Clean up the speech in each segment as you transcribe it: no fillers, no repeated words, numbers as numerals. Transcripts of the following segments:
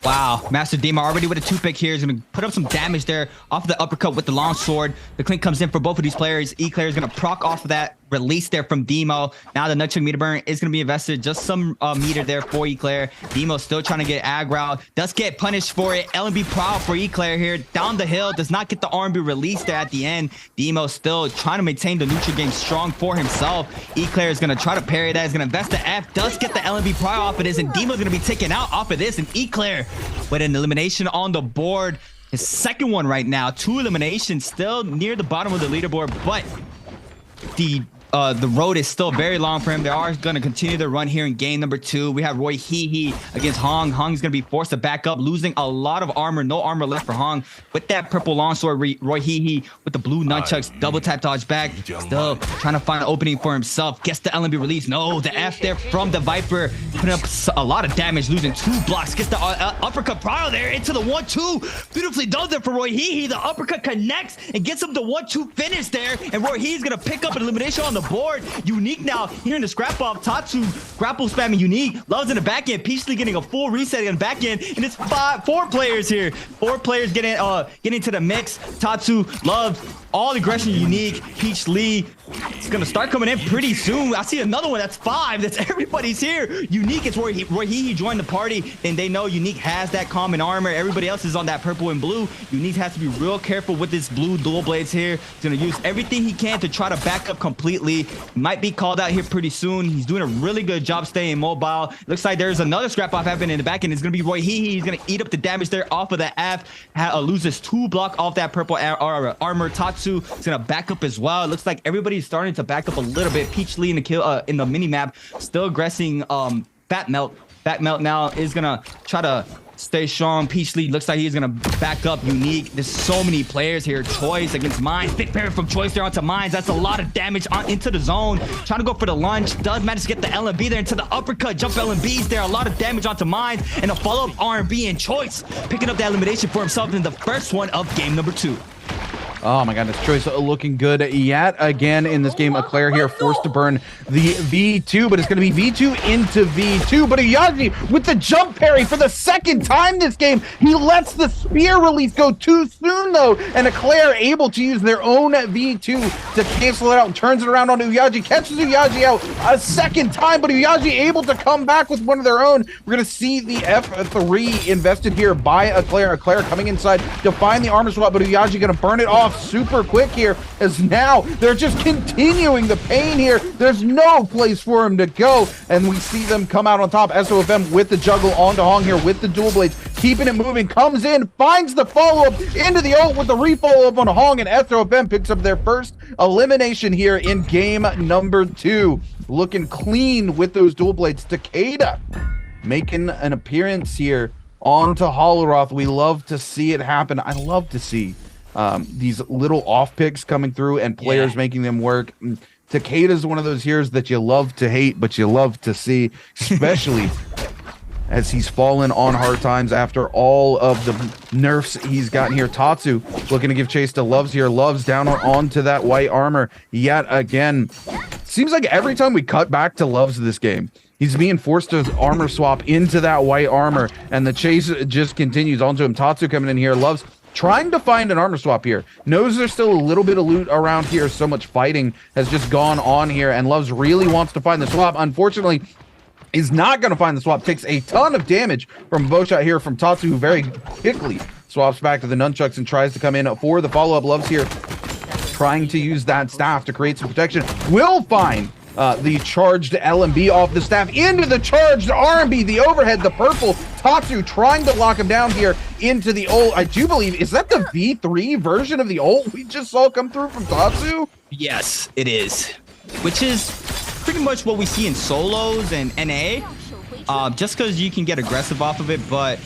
Wow, Master Dima already with a 2-pick here. He's going to put up some damage there off of the uppercut with the long sword. The clink comes in for both of these players. Eclair is going to proc off of that release there from Demo. Now the nunchuck meter burn is going to be invested. Just some meter there for Eclair. Demo still trying to get aggro. Does get punished for it. LMB proud for Eclair here. Down the hill. Does not get the RMB release there at the end. Demo still trying to maintain the neutral game strong for himself. Eclair is going to try to parry that. He's going to invest the F. Does get the LMB prior off of this. And Demo's going to be taken out off of this. And Eclair with an elimination on the board. His second one right now. 2 eliminations. Still near the bottom of the leaderboard. But the road is still very long for him. They are going to continue to run here in game number 2. We have Roy Hee against Hong. Hong's going to be forced to back up, losing a lot of armor. No armor left for Hong. With that purple longsword, Roy Hee with the blue nunchucks, double tap dodge back. Still trying to find an opening for himself. Gets the LMB release. No, the F there from the Viper. Putting up a lot of damage, losing 2 blocks. Gets the uppercut prior there into the 1-2. Beautifully done there for Roy Hee. The uppercut connects and gets him the 1-2 finish there. And Roy Hee's going to pick up an elimination on the board. Unique now here in the scrap off. Tatsu grapple spamming Unique. Loves in the back end. Peachly getting a full reset in the back end. And it's 4 players here. 4 players getting into the mix. Tatsu, Love, all aggression Unique. Peach Lee. It's gonna start coming in pretty soon. I see another one. That's 5. That's everybody's here. Unique is Roy Hee joined the party. And they know Unique has that common armor. Everybody else is on that purple and blue. Unique has to be real careful with this blue dual blades here. He's gonna use everything he can to try to back up completely. Might be called out here pretty soon. He's doing a really good job staying mobile. Looks like there's another scrap off happening in the back end. It's gonna be Roy Hee. He's gonna eat up the damage there off of the F. Loses 2 block off that purple armor. Tatsu is gonna back up as well. It looks like everybody's starting to back up a little bit. Peach Lee in the kill in the mini map, still aggressing Fat Melt. Fat Melt now is gonna try to stay strong. Peach Lee looks like he's gonna back up Unique. There's so many players here. Choice against Mines. Big parry from Choice there onto Mines. That's a lot of damage into the zone. Trying to go for the lunge. Does manage to get the LMB there into the uppercut. Jump LMBs there. A lot of damage onto Mines. And a follow-up RMB and Choice picking up the elimination for himself in the first one of game number 2. Oh my god, this Choice looking good yet again in this game. Eclair here forced to burn the V2, but it's going to be V2 into V2. But Uyaji with the jump parry for the second time this game. He lets the spear release go too soon though, and Eclair able to use their own V2 to cancel it out and turns it around on Uyaji. Catches Uyaji out a second time, but Uyaji able to come back with one of their own. We're going to see the F3 invested here by Eclair. Eclair coming inside to find the armor swap, but Uyaji going to burn it off super quick here, as now they're just continuing the pain here. There's no place for him to go, and we see them come out on top. SOFM with the juggle onto Hong here with the dual blades, keeping it moving, comes in, finds the follow-up into the ult with the re-follow-up on Hong, and SOFM picks up their first elimination here in game number 2. Looking clean with those dual blades. Takeda making an appearance here onto Holoroth. We love to see it happen. I love to see these little off picks coming through and players making them work. Takeda is one of those heroes that you love to hate, but you love to see, especially as he's fallen on hard times after all of the nerfs he's gotten here. Tatsu looking to give chase to Loves here. Loves down onto that white armor yet again. Seems like every time we cut back to Loves this game, he's being forced to armor swap into that white armor, and the chase just continues onto him. Tatsu coming in here. Loves trying to find an armor swap here. Knows there's still a little bit of loot around here. So much fighting has just gone on here, and Loves really wants to find the swap. Unfortunately, is not going to find the swap. Takes a ton of damage from a bow shot here from Tatsu, who very quickly swaps back to the nunchucks and tries to come in for the follow-up. Loves here trying to use that staff to create some protection. Will find the charged LMB off the staff into the charged RMB, the overhead, the purple. Tatsu trying to lock him down here into the ult. I do believe, is that the V3 version of the ult we just saw come through from Tatsu? Yes, it is. Which is pretty much what we see in solos and NA. Just because you can get aggressive off of it, but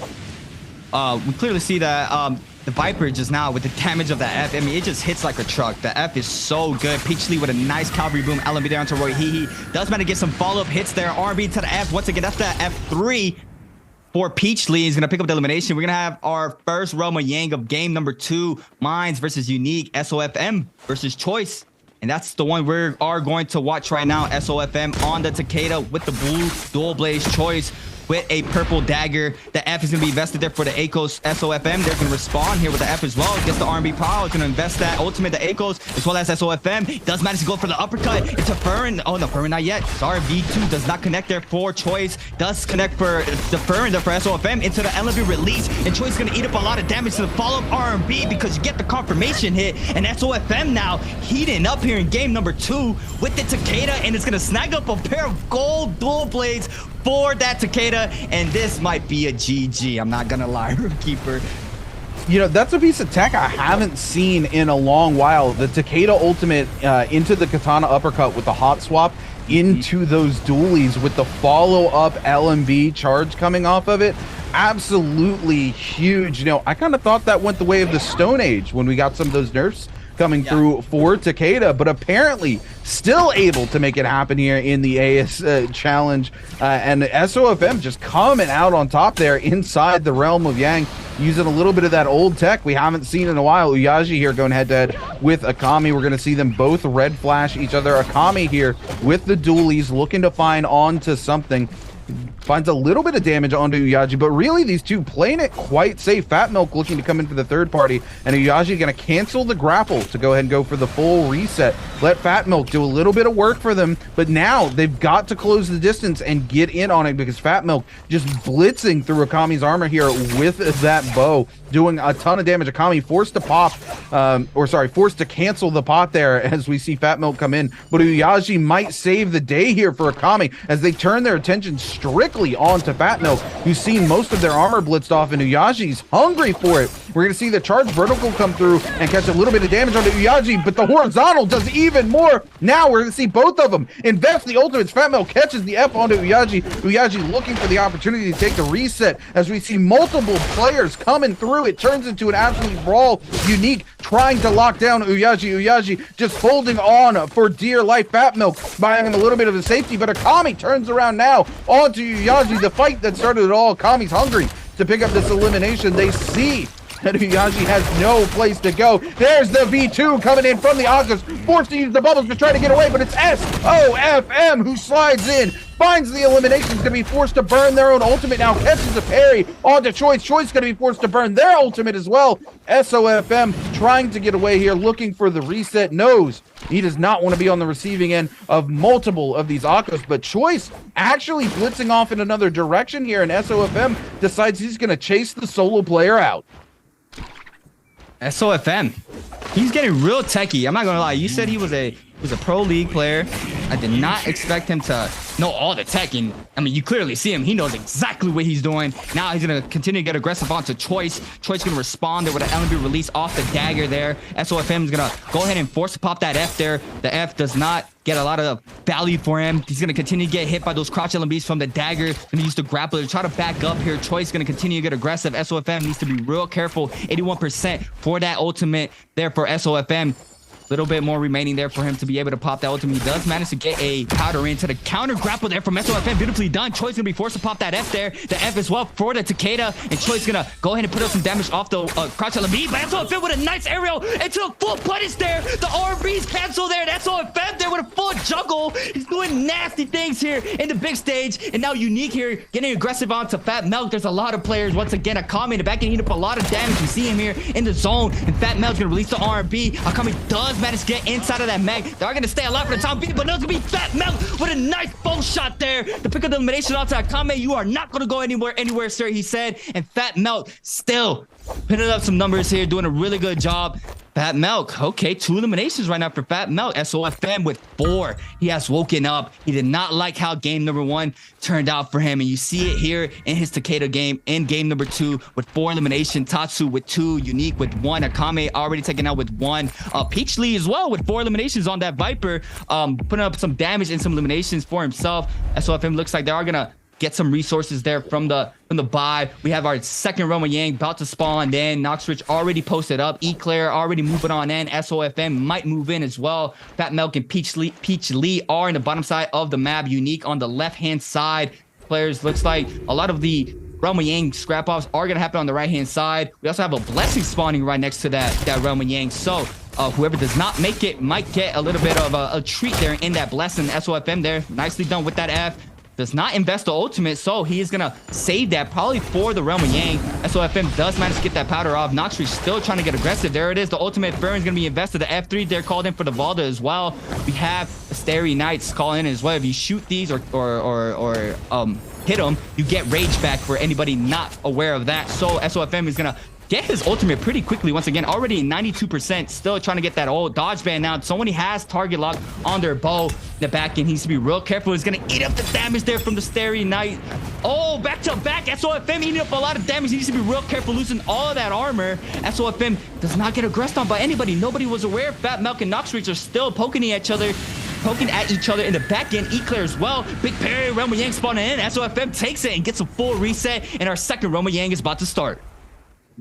we clearly see that the Viper just now with the damage of the F, I mean, it just hits like a truck. The F is so good. Peach Lee with a nice Calvary Boom. LMB down to Roy Hee. Does manage to get some follow-up hits there. RB to the F. Once again, that's the F3 for Peach Lee. He's going to pick up the elimination. We're going to have our first Roma Yang of game number 2. Mines versus Unique. SOFM versus Choice. And that's the one we are going to watch right now. SOFM on the Takeda with the blue dual blaze. Choice with a purple dagger. The F is going to be invested there for the Akos SOFM. They're going to respond here with the F as well. Gets the R&B power. It's going to invest that ultimate, the Akos, as well as SOFM. Does manage to go for the uppercut. It's a Furrin. Oh, no, Furrin not yet. Sorry, V2 does not connect there for Choice. Does connect for the Furrin there for SOFM into the LMB release. And Choice is going to eat up a lot of damage to the follow-up R&B because you get the confirmation hit. And SOFM now heating up here in game number 2 with the Takeda. And it's going to snag up a pair of gold dual blades for that Takeda. And this might be a GG. I'm not going to lie, Rookkeeper. You know, that's a piece of tech I haven't seen in a long while. The Takeda ultimate into the Katana uppercut with the hot swap into those dualies with the follow-up LMB charge coming off of it. Absolutely huge. You know, I kind of thought that went the way of the Stone Age when we got some of those nerfs coming through for Takeda, but apparently still able to make it happen here in the AS challenge. And SOFM just coming out on top there inside the realm of Yang, using a little bit of that old tech we haven't seen in a while. Uyaji here going head-to-head with Akami. We're going to see them both red flash each other. Akami here with the dualies, looking to find onto something. Finds a little bit of damage onto Uyaji, but really these two playing it quite safe. Fat Milk looking to come in for the third party, and Uyaji going to cancel the grapple to go ahead and go for the full reset. Let Fat Milk do a little bit of work for them, but now they've got to close the distance and get in on it because Fat Milk just blitzing through Akami's armor here with that bow, doing a ton of damage. Akami forced to pop, forced to cancel the pot there as we see Fat Milk come in, but Uyaji might save the day here for Akami as they turn their attention strictly onto Fat Milk, who's seen most of their armor blitzed off, and Uyaji's hungry for it. We're going to see the charge vertical come through and catch a little bit of damage onto Uyaji, but the horizontal does even more. Now we're going to see both of them invest the ultimates. Fat Milk catches the F onto Uyaji. Uyaji looking for the opportunity to take the reset as we see multiple players coming through. It turns into an absolute brawl. Unique trying to lock down Uyaji. Uyaji just holding on for dear life. Fat Milk buying him a little bit of a safety, but Akami turns around now onto Uyaji. The fight that started it all. Akami's hungry to pick up this elimination. They see that Uyaji has no place to go. There's the V2 coming in from the August, forced to use the bubbles to try to get away, but it's SOFM who slides in, finds the elimination. Is going to be forced to burn their own ultimate now, catches a parry onto Choice. Choice is going to be forced to burn their ultimate as well. SOFM trying to get away here, looking for the reset, knows he does not want to be on the receiving end of multiple of these Akos, but Choice actually blitzing off in another direction here, and SOFM decides he's going to chase the solo player out. SOFM, he's getting real techie. I'm not gonna lie. You said he was a pro league player. I did not expect him to know all the tech, and I mean, you clearly see him. He knows exactly what he's doing. Now he's gonna continue to get aggressive onto Choice. Choice gonna respond there with an LMB release off the dagger there. SOFM is gonna go ahead and force to pop that F there. The F does not get a lot of value for him. He's gonna continue to get hit by those crouch LMBs from the dagger. Gonna use the grappler to try to back up here. Choice gonna continue to get aggressive. SOFM needs to be real careful. 81% for that ultimate there for SOFM. Little bit more remaining there for him to be able to pop that ultimate. He does manage to get a powder into the counter grapple there from SOFM. Beautifully done. Choice gonna be forced to pop that F there. The F as well for the Takeda. And Choice gonna go ahead and put up some damage off the crouch LMB. But SOFM with a nice aerial into the full punish there. The RB's cancel there. And SOFM there with a full juggle. He's doing nasty things here in the big stage. And now Unique here getting aggressive onto Fat Milk. There's a lot of players. Once again, Akami in the back and eat up a lot of damage. We see him here in the zone. And Fat Milk's gonna release the RB. Akami does manage to get inside of that mag. They are going to stay alive for the time being, but there's going to be Fat Milk with a nice bow shot there to pick up the elimination onto Akame. You are not going to go anywhere, sir, he said. And Fat Milk still putting up some numbers here, doing a really good job. Fat Milk, okay, 2 eliminations right now for Fat Milk. SOFM with 4. He has woken up. He did not like how game number 1 turned out for him, and you see it here in his Takeda game in game number 2 with 4 eliminations. Tatsu with 2, Unique with 1, Akame already taken out with 1. Peach Lee as well with 4 eliminations on that Viper, putting up some damage and some eliminations for himself. SOFM looks like they are gonna get some resources there from the buy. We have our second Roma Yang about to spawn in. Noxrich already posted up. Eclair already moving on in. SOFM might move in as well. Fat Milk and Peach Lee are in the bottom side of the map. Unique on the left-hand side. Players, looks like a lot of the Roma Yang scrap-offs are going to happen on the right-hand side. We also have a Blessing spawning right next to that Roma Yang. So whoever does not make it might get a little bit of a treat there in that Blessing. SOFM there. Nicely done with that F. does not invest the ultimate, so he is gonna save that probably for the Realm of Yang. SOFM does manage to get that powder off. Noxrich still trying to get aggressive. There it is. The ultimate burn is gonna be invested. The F3 they're called in for the Valda as well. We have the Starry Knights calling in as well. If you shoot these or hit them, you get rage back for anybody not aware of that. So SOFM is gonna get his ultimate pretty quickly. Once again, already 92%, still trying to get that old dodge ban now. Someone he has target lock on their bow. The back end, he needs to be real careful. He's gonna eat up the damage there from the Starry Knight. Oh, back to back. SOFM eating up a lot of damage. He needs to be real careful, losing all of that armor. SOFM does not get aggressed on by anybody. Nobody was aware. Fat Milk and Noxrich are still poking at each other in the back end. Eclair as well. Big parry. Realm of Yang spawning in. SOFM takes it and gets a full reset, and our second Realm of Yang is about to start.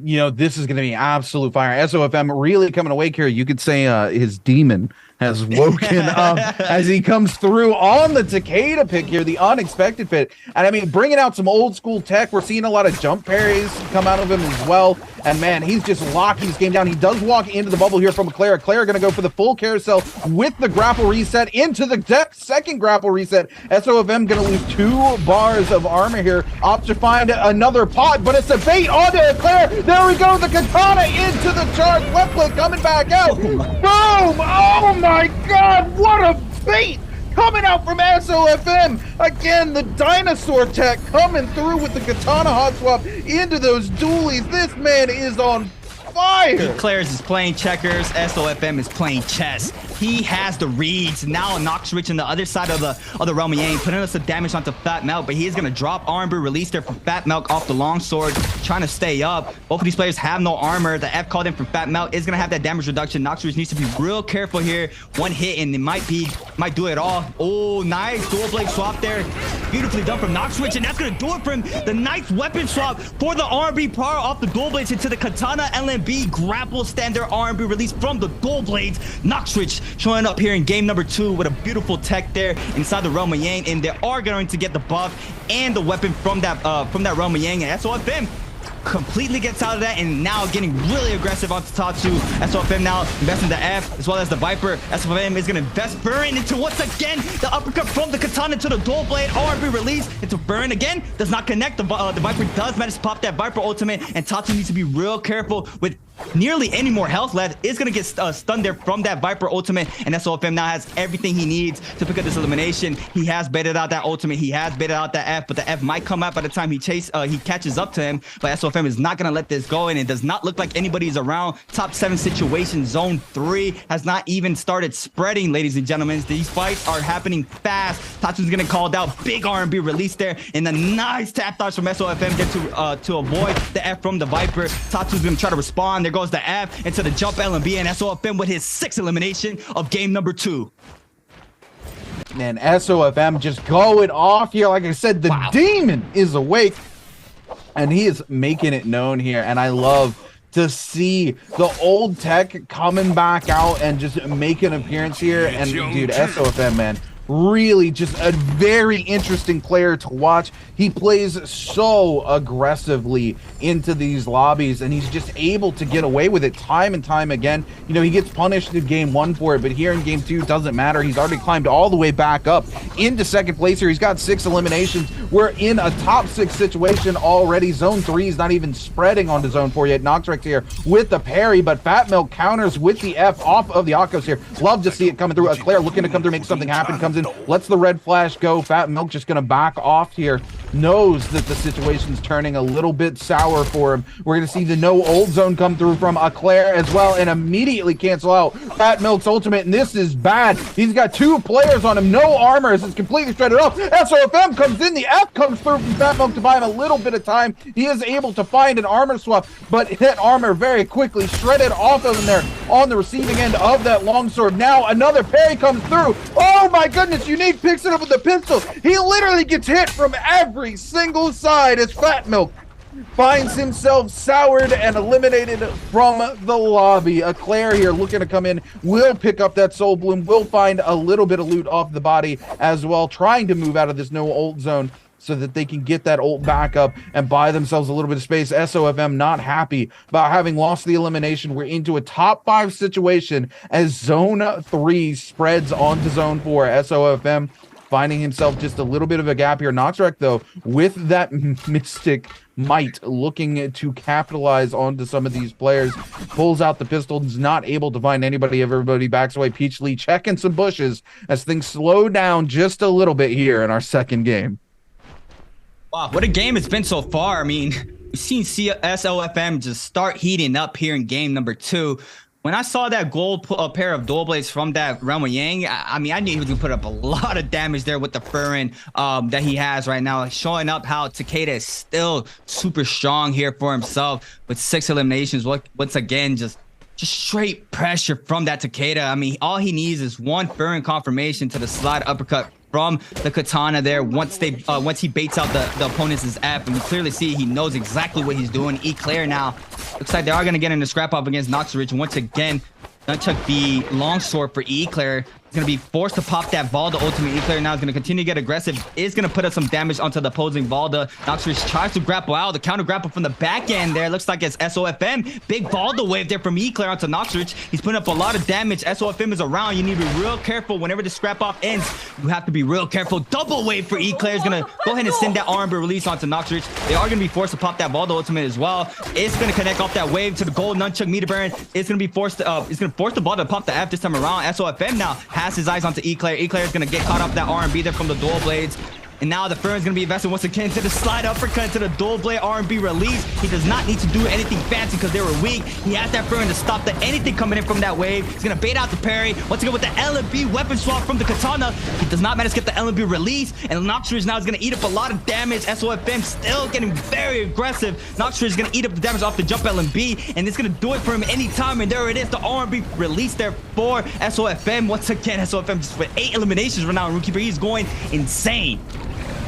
You know, this is going to be absolute fire. SOFM really coming awake here. You could say his demon has woken up as he comes through on the Takeda pick here, the unexpected pick. And I mean, bringing out some old school tech. We're seeing a lot of jump parries come out of him as well. And man, he's just locking this game down. He does walk into the bubble here from Eclair. Eclair going to go for the full carousel with the grapple reset into the second grapple reset. SOFM going to lose 2 bars of armor here. Opts to find another pot, but it's a bait onto Eclair. There we go. The katana into the charge. Left click coming back out. Boom! Oh my God! What a bait! Coming out from SOFM. Again, the dinosaur tech coming through with the katana hot swap into those dualies. This man is on fire. Eclairs is playing checkers. SOFM is playing chess. He has the reads. Now Noxrich on the other side of the Realm of Yang, putting us some damage onto Fat Milk, but he is gonna drop armor, release there from Fat Milk off the longsword, trying to stay up. Both of these players have no armor. The F called in from Fat Milk is gonna have that damage reduction. Noxrich needs to be real careful here. One hit and it might do it all. Oh, nice dual blade swap there. Beautifully done from Noxrich, and that's gonna do it for him. The nice weapon swap for the RB power off the dual blades into the katana LMB grapple standard RB release from the dual blades. Noxrich showing up here in game number 2 with a beautiful tech there inside the Realm of Yang, and they are going to get the buff and the weapon from that Realm of Yang, and SOFM completely gets out of that and now getting really aggressive onto Tatsu. SOFM now investing the F as well as the Viper. SOFM is going to invest Burn into once again the uppercut from the katana to the dual blade. RB release into Burn again. Does not connect. The Viper does manage to pop that Viper ultimate, and Tatsu needs to be real careful with nearly any more health left. Is going to get stunned there from that Viper ultimate, and SOFM now has everything he needs to pick up this elimination. He has baited out that ultimate. He has baited out that F, but the F might come out by the time he catches up to him. But SOFM is not going to let this go, and it does not look like anybody's around. Top 7 situation. Zone 3 has not even started spreading, ladies and gentlemen. These fights are happening fast. Tatsu's going to call out big R&B release there, and a nice tap dodge from SOFM there to avoid the F from the Viper. Tatsu's going to try to respond. There goes the F into the jump LMB, and SOFM with his 6th elimination of game number 2. Man, SOFM just going off here. Like I said, the demon is awake, and he is making it known here. And I love to see the old tech coming back out and just make an appearance here. And dude, SOFM, man, really just a very interesting player to watch. He plays so aggressively into these lobbies, and he's just able to get away with it time and time again. You know, he gets punished in game 1 for it, but here in game 2, doesn't matter. He's already climbed all the way back up into 2nd place here. He's got 6 eliminations. We're in a top 6 situation already. Zone 3 is not even spreading onto zone 4 yet. Noxrix here with the parry, but Fat Milk counters with the F off of the Akos here. Love to see it coming through. Eclair looking to come through, make something happen, comes in, lets the red flash go. Fat Milk just gonna back off here. Knows that the situation's turning a little bit sour for him. We're gonna see the no ult zone come through from Eclair as well, and immediately cancel out Fat Milk's ultimate, and this is bad. He's got 2 players on him, no armor, as it's completely shredded off. SOFM comes in, the F comes through from Fat Milk to buy him a little bit of time. He is able to find an armor swap, but that armor very quickly shredded off of him there on the receiving end of that longsword. Now another parry comes through. Oh my goodness, Unique picks it up with the pistol. He literally gets hit from every single side as Fat Milk finds himself soured and eliminated from the lobby. Eclair here looking to come in, will pick up that soul bloom, will find a little bit of loot off the body as well, trying to move out of this no ult zone so that they can get that ult back up and buy themselves a little bit of space. SOFM not happy about having lost the elimination. We're into a top 5 situation as zone 3 spreads onto zone 4. SOFM finding himself just a little bit of a gap here. Noxrek, though, with that Mystic Might, looking to capitalize onto some of these players, pulls out the pistol, is not able to find anybody. Everybody backs away. Peachly checking some bushes as things slow down just a little bit here in our second game. Wow, what a game it's been so far. I mean, we've seen SOFM just start heating up here in game number 2. When I saw that gold pair of dual blades from that Realm of Yang, I mean, I knew he was going to put up a lot of damage there with the Furin that he has right now, showing up how Takeda is still super strong here for himself with 6 eliminations. Once again, just straight pressure from that Takeda. I mean, all he needs is one Furin confirmation to the slide uppercut from the katana there once he baits out the opponent's F, and you clearly see he knows exactly what he's doing. Eclair now looks like they are going to get in the scrap up against Noxridge once again. Nunchuck the longsword for Eclair. He's going to be forced to pop that Valda ultimate. Eclair now is going to continue to get aggressive. Is going to put up some damage onto the opposing Valda. Noxridge tries to grapple out. The counter grapple from the back end there. Looks like it's SOFM. Big Valda wave there from Eclair onto Noxridge. He's putting up a lot of damage. SOFM is around. You need to be real careful whenever the scrap off ends. You have to be real careful. Double wave for Eclair. Is going to go ahead and send that R&B release onto Noxridge. They are going to be forced to pop that Valda ultimate as well. It's going to connect off that wave to the gold Nunchuck meter baron. It's going to be forced to, it's going to force the Valda to pop the F this time around. SOFM now has his eyes onto Eclair. Eclair is going to get caught up that R&B there from the dual blades. And now the Furin's going to be invested once again to the slide uppercut to the dual blade R&B release. He does not need to do anything fancy because they were weak. He has that Furin to stop anything coming in from that wave. He's going to bait out the parry. Once again with the LB weapon swap from the katana. He does not manage to get the LB release. And Noxridge now is going to eat up a lot of damage. SOFM still getting very aggressive. Noxridge is going to eat up the damage off the jump LB. And it's going to do it for him anytime. And there it is. The R&B release there for SOFM. Once again, SOFM just with 8 eliminations right now. Rookkeeper, he's going insane.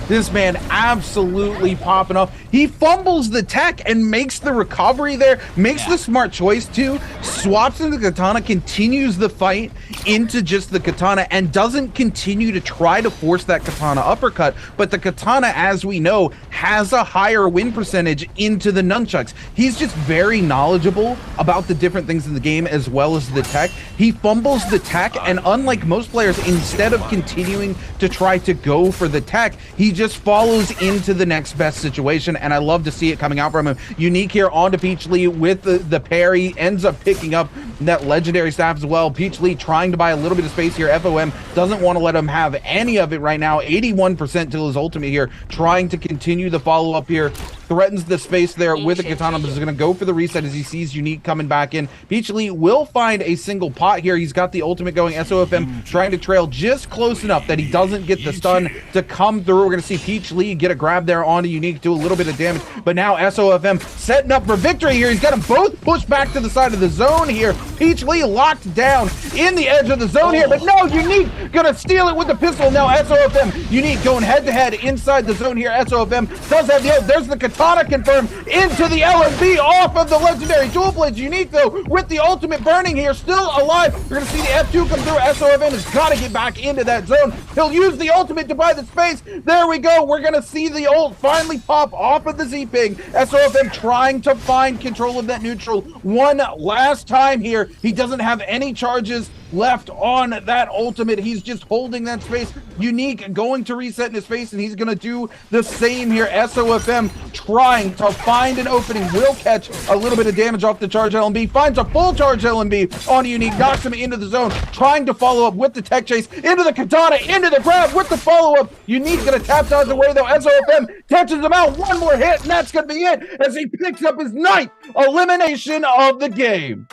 This man absolutely popping off. He fumbles the tech and makes the recovery there, makes the smart choice too, swaps into the katana, continues the fight into just the katana, and doesn't continue to try to force that katana uppercut. But the katana, as we know, has a higher win percentage into the nunchucks. He's just very knowledgeable about the different things in the game as well as the tech. He fumbles the tech, and unlike most players, instead of continuing to try to go for the tech, he just follows into the next best situation, and I love to see it coming out from him. Unique here onto Peachly with the parry, ends up picking up that legendary staff as well. Peachly trying to buy a little bit of space here. FOM doesn't want to let him have any of it right now. 81% till his ultimate here, trying to continue the follow-up here. Threatens the space there with a katana, but is going to go for the reset as he sees Unique coming back in. Peachly will find a single pot here. He's got the ultimate going. SOFM trying to trail just close enough that he doesn't get the stun to come through. We're going to see Peachly get a grab there onto Unique, do a little bit of damage, but now SOFM setting up for victory here. He's got them both pushed back to the side of the zone here. Peachly locked down in the edge of the zone here, but no, Unique gonna steal it with the pistol. Now SOFM, Unique going head to head inside the zone here. SOFM does have the ult. There's the katana confirmed into the LMB off of the legendary dual blades. Unique though with the ultimate burning here, still alive. We're gonna see the F2 come through. SOFM has got to get back into that zone. He'll use the ultimate to buy the space. There we go. We're gonna see the ult finally pop off of the Z-Ping. SOFM trying to find control of that neutral one last time here. He doesn't have any charges left on that ultimate. He's just holding that space. Unique going to reset in his face, and he's going to do the same here. SOFM trying to find an opening, will catch a little bit of damage off the charge LMB, finds a full charge LMB on Unique, knocks him into the zone, trying to follow up with the tech chase, into the katana, into the grab with the follow-up. Unique going to tap dodge away though. SOFM catches him out, one more hit, and that's going to be it as he picks up his 9th elimination of the game.